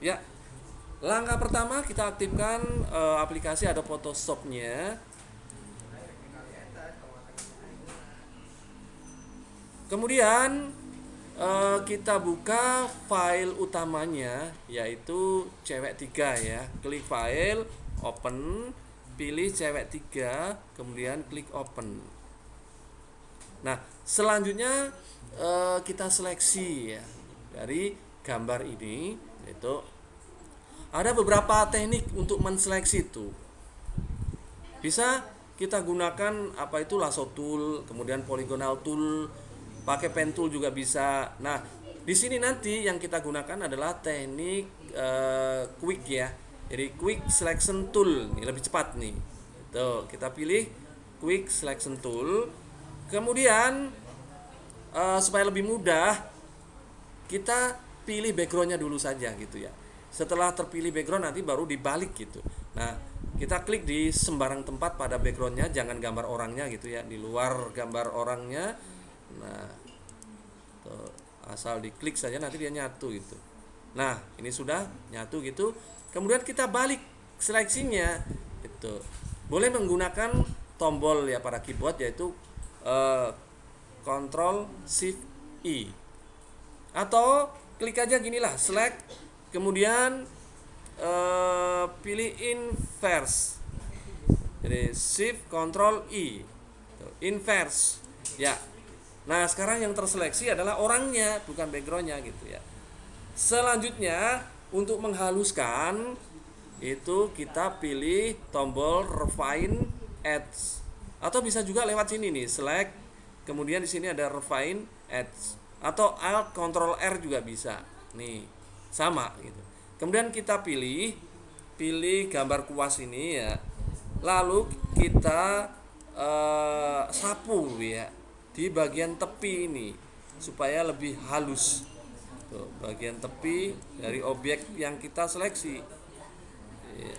Ya, langkah pertama kita aktifkan aplikasi ada Photoshop-nya. Kemudian kita buka file utamanya yaitu cewek 3 ya. Klik file, open, pilih cewek 3, kemudian klik open. Nah, selanjutnya kita seleksi ya dari gambar ini, yaitu ada beberapa teknik untuk menseleksi itu. Bisa kita gunakan apa itu lasso tool, kemudian polygonal tool, pakai pen tool juga bisa. Nah, di sini nanti yang kita gunakan adalah teknik quick ya. Jadi quick selection tool, ini lebih cepat nih. Tuh, kita pilih quick selection tool. Kemudian supaya lebih mudah, kita pilih backgroundnya dulu saja gitu ya. Setelah terpilih background nanti baru dibalik gitu. Nah, kita klik di sembarang tempat pada backgroundnya, jangan gambar orangnya gitu ya, di luar gambar orangnya. Nah, tuh, asal diklik saja nanti dia nyatu gitu. Nah, ini sudah nyatu gitu. Kemudian kita balik seleksinya itu. Boleh menggunakan tombol ya pada keyboard yaitu Ctrl Shift I. Atau klik aja ginilah, select, kemudian pilih inverse. Jadi shift Ctrl I, inverse. Ya. Nah, sekarang yang terseleksi adalah orangnya, bukan backgroundnya gitu ya. Selanjutnya untuk menghaluskan itu kita pilih tombol refine edge, atau bisa juga lewat sini nih, select, kemudian di sini ada refine edge, atau Alt Ctrl R juga bisa. Nih, sama gitu. Kemudian kita pilih gambar kuas ini ya. Lalu kita sapu ya di bagian tepi ini supaya lebih halus. Tuh, bagian tepi dari objek yang kita seleksi. Ya.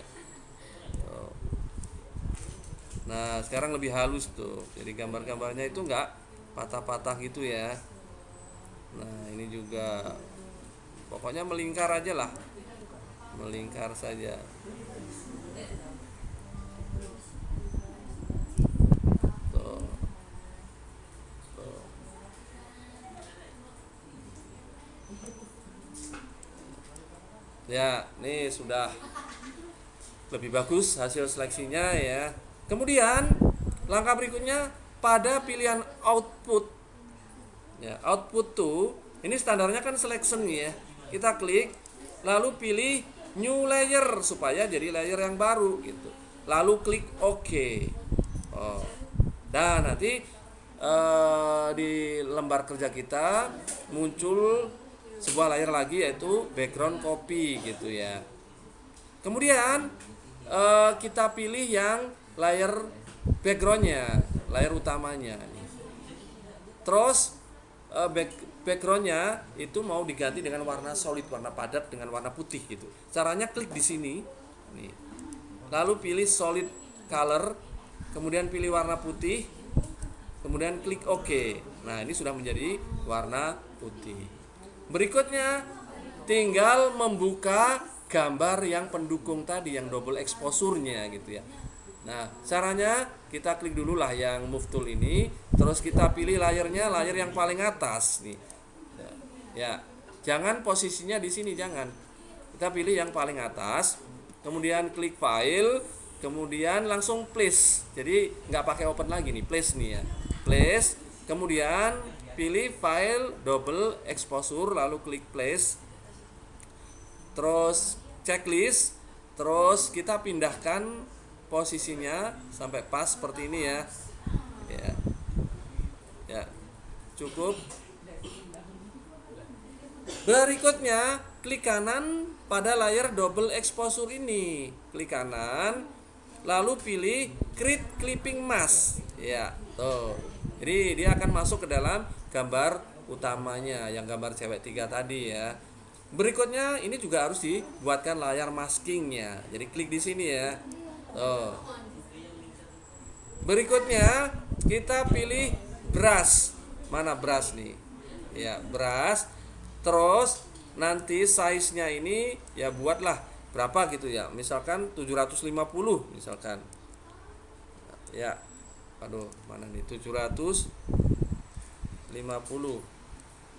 Nah, sekarang lebih halus tuh. Jadi gambar-gambarnya itu enggak patah-patah gitu ya. Nah, ini juga pokoknya melingkar aja lah. Melingkar saja. Tuh. Tuh. Ya, ini sudah lebih bagus hasil seleksinya ya. Kemudian langkah berikutnya pada pilihan output. Ya, output tuh ini standarnya kan selection ya. Kita klik, lalu pilih new layer supaya jadi layer yang baru gitu. Lalu klik OK. Oh. Dan nanti di lembar kerja kita muncul sebuah layer lagi yaitu background copy gitu ya. Kemudian kita pilih yang layer backgroundnya, layer utamanya. Terus backgroundnya itu mau diganti dengan warna solid, warna padat dengan warna putih gitu. Caranya klik di sini, nih. Lalu pilih solid color, kemudian pilih warna putih, kemudian klik OK. Nah, ini sudah menjadi warna putih. Berikutnya tinggal membuka gambar yang pendukung tadi, yang double exposure-nya gitu ya. Nah, caranya kita klik dulu lah yang move tool ini, terus kita pilih layernya, layer yang paling atas nih. Ya, jangan posisinya di sini, jangan. Kita pilih yang paling atas, kemudian klik file, kemudian langsung place. Jadi nggak pakai open lagi nih, place nih ya. Place, kemudian pilih file double exposure, lalu klik place. Terus checklist, terus kita pindahkan posisinya sampai pas seperti ini ya. Ya. Ya. Cukup. Berikutnya, klik kanan pada layar double exposure ini. Klik kanan, lalu pilih create clipping mask. Ya, tuh. Jadi dia akan masuk ke dalam gambar utamanya, yang gambar cewek 3 tadi ya. Berikutnya ini juga harus dibuatkan layar maskingnya. Jadi klik di sini ya. Tuh. Berikutnya kita pilih brush. Mana brush nih? Ya, brush. Terus nanti size-nya ini ya buatlah berapa gitu ya. Misalkan 750 misalkan. Ya. Aduh, mana nih 750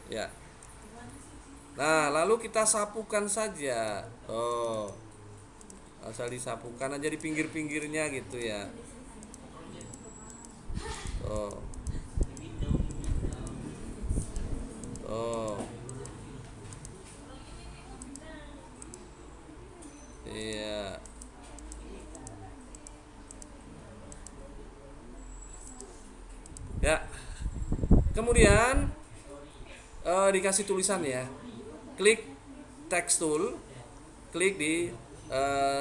ya. Nah, lalu kita sapukan saja. Asal disapukan aja di pinggir-pinggirnya gitu ya. Oh. Iya. Ya. Kemudian dikasih tulisan ya. Klik text tool, klik di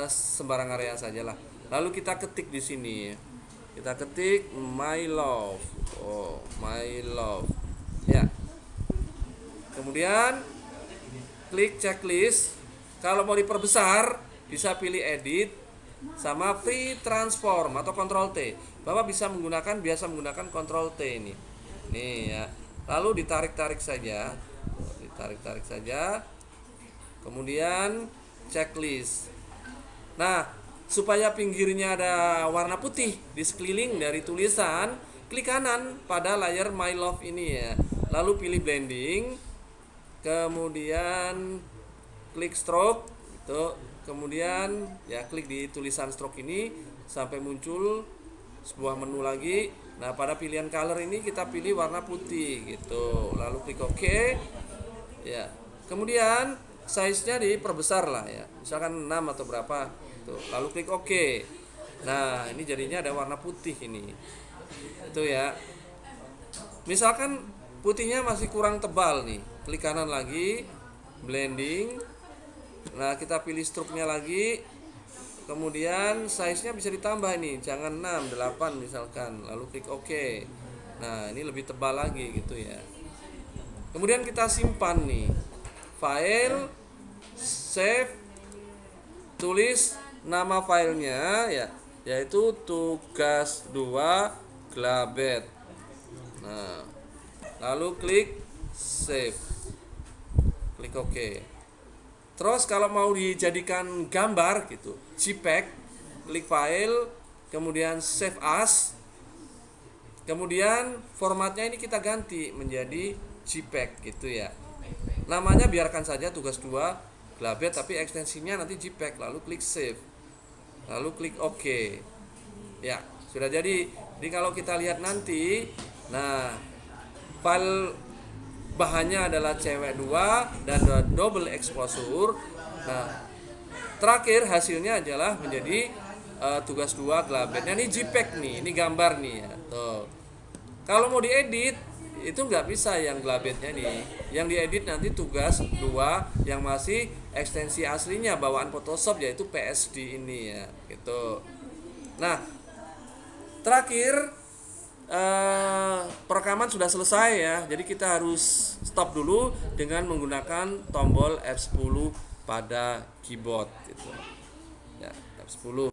sembarang area saja lah. Lalu kita ketik di sini. Kita ketik my love. My love. Ya. Kemudian klik checklist. Kalau mau diperbesar, bisa pilih edit sama free transform atau Ctrl T. Bapak biasa menggunakan Ctrl T ini. Nih ya. Lalu ditarik-tarik saja. Ditarik-tarik saja. Kemudian checklist. Nah, supaya pinggirnya ada warna putih di sekeliling dari tulisan, klik kanan pada layar My Love ini ya. Lalu pilih blending. Kemudian klik stroke gitu. Kemudian ya klik di tulisan stroke ini sampai muncul sebuah menu lagi. Nah, pada pilihan color ini kita pilih warna putih gitu. Lalu klik OK. Ya. Kemudian size-nya diperbesar lah ya. Misalkan 6 atau berapa tuh. Lalu klik OK. Nah, ini jadinya ada warna putih ini. Itu ya. Misalkan putihnya masih kurang tebal nih. Klik kanan lagi, blending. Nah, kita pilih stroke-nya lagi. Kemudian size-nya bisa ditambah nih, jangan 6, 8 misalkan. Lalu klik OK. Nah, ini lebih tebal lagi gitu ya. Kemudian kita simpan nih. File, save, tulis nama filenya ya, yaitu tugas 2 Glabet. Nah, lalu klik save. Klik OK. Terus kalau mau dijadikan gambar gitu, JPEG, klik file, kemudian save as. Kemudian formatnya ini kita ganti menjadi JPEG gitu ya. Namanya biarkan saja tugas 2 Glabet, tapi ekstensinya nanti JPEG. Lalu klik save. Lalu klik OK. Ya, sudah jadi. Jadi kalau kita lihat nanti, nah, file bahannya adalah cewek 2 dan double exposure. Nah, terakhir hasilnya adalah menjadi tugas 2 Glabet. Nah, ini JPEG nih, ini gambar nih ya. Tuh. Kalau mau diedit itu nggak bisa yang Glabetnya nih. Yang diedit nanti tugas 2 yang masih ekstensi aslinya bawaan Photoshop, yaitu PSD ini ya, gitu. Nah, terakhir perekaman sudah selesai ya. Jadi kita harus stop dulu dengan menggunakan tombol F10 pada keyboard gitu. Ya, F10.